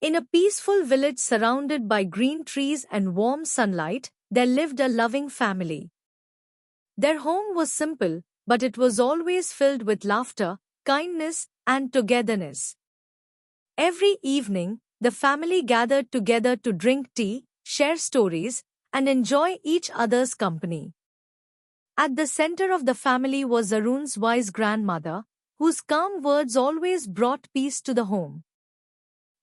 In a peaceful village surrounded by green trees and warm sunlight, there lived a loving family. Their home was simple, but it was always filled with laughter, kindness, and togetherness. Every evening, the family gathered together to drink tea, share stories, and enjoy each other's company. At the center of the family was Arun's wise grandmother, whose calm words always brought peace to the home.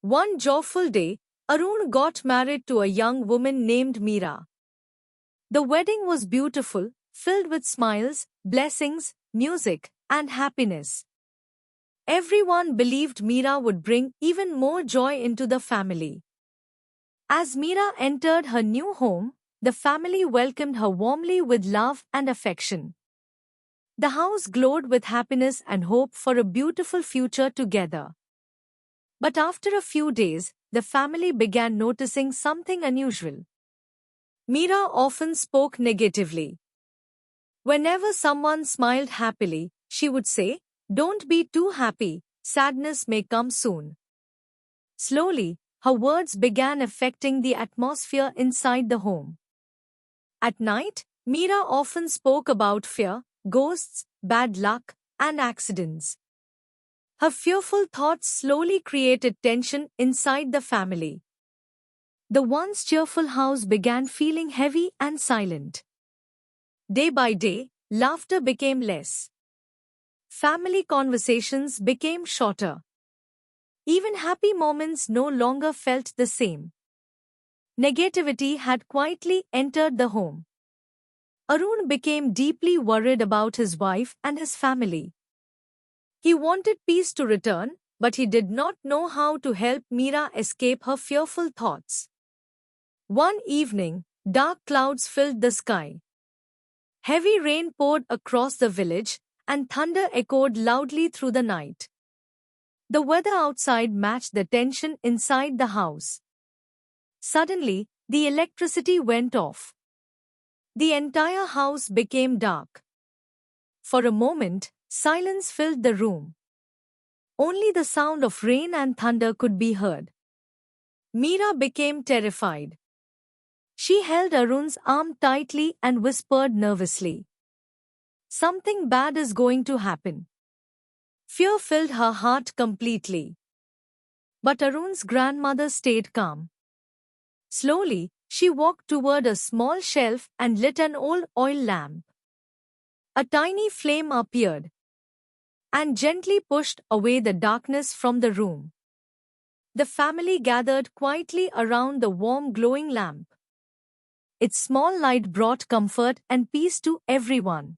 One joyful day, Arun got married to a young woman named Meera. The wedding was beautiful, filled with smiles, blessings, music, and happiness. Everyone believed Meera would bring even more joy into the family. As Meera entered her new home, the family welcomed her warmly with love and affection. The house glowed with happiness and hope for a beautiful future together. But after a few days, the family began noticing something unusual. Meera often spoke negatively. Whenever someone smiled happily, she would say, "Don't be too happy, sadness may come soon." Slowly, her words began affecting the atmosphere inside the home. At night, Meera often spoke about fear, ghosts, bad luck, and accidents. Her fearful thoughts slowly created tension inside the family. The once cheerful house began feeling heavy and silent. Day by day, laughter became less. Family conversations became shorter. Even happy moments no longer felt the same. Negativity had quietly entered the home. Arun became deeply worried about his wife and his family. He wanted peace to return, but he did not know how to help Meera escape her fearful thoughts. One evening, dark clouds filled the sky. Heavy rain poured across the village, and thunder echoed loudly through the night. The weather outside matched the tension inside the house. Suddenly, the electricity went off. The entire house became dark. For a moment, silence filled the room. Only the sound of rain and thunder could be heard. Meera became terrified. She held Arun's arm tightly and whispered nervously, "Something bad is going to happen." Fear filled her heart completely. But Arun's grandmother stayed calm. Slowly, she walked toward a small shelf and lit an old oil lamp. A tiny flame appeared and gently pushed away the darkness from the room. The family gathered quietly around the warm glowing lamp. Its small light brought comfort and peace to everyone.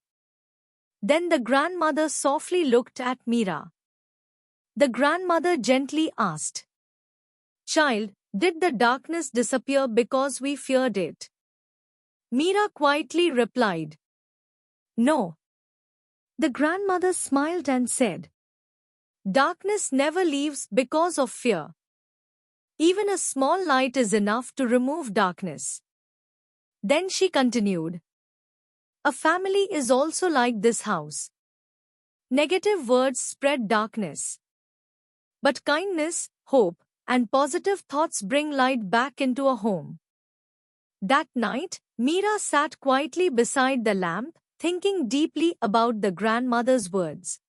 Then the grandmother softly looked at Meera. The grandmother gently asked, "Child, did the darkness disappear because we feared it?" Meera quietly replied, "No." The grandmother smiled and said, "Darkness never leaves because of fear. Even a small light is enough to remove darkness." Then she continued, "A family is also like this house. Negative words spread darkness. But kindness, hope, and positive thoughts bring light back into a home." That night, Meera sat quietly beside the lamp, thinking deeply about the grandmother's words.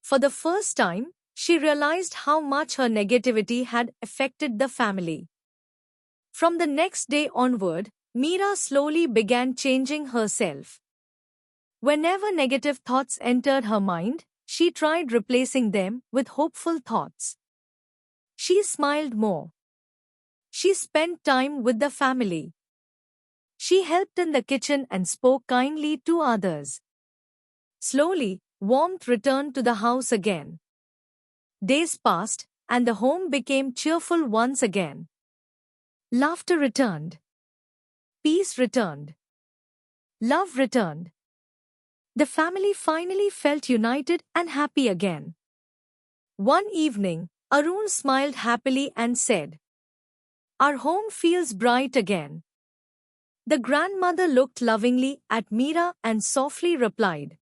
For the first time, she realized how much her negativity had affected the family. From the next day onward, Meera slowly began changing herself. Whenever negative thoughts entered her mind, she tried replacing them with hopeful thoughts. She smiled more. She spent time with the family. She helped in the kitchen and spoke kindly to others. Slowly, warmth returned to the house again. Days passed, and the home became cheerful once again. Laughter returned. Peace returned. Love returned. The family finally felt united and happy again. One evening, Arun smiled happily and said, "Our home feels bright again." The grandmother looked lovingly at Meera and softly replied,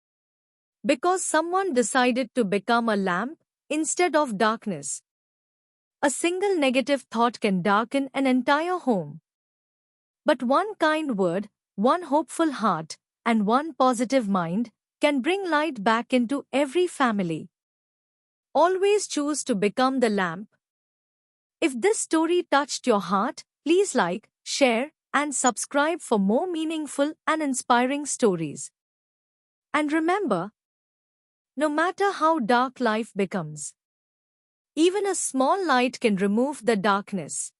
"Because someone decided to become a lamp instead of darkness." A single negative thought can darken an entire home. But one kind word, one hopeful heart, and one positive mind can bring light back into every family. Always choose to become the lamp. If this story touched your heart, please like, share, and subscribe for more meaningful and inspiring stories. And remember, no matter how dark life becomes, even a small light can remove the darkness.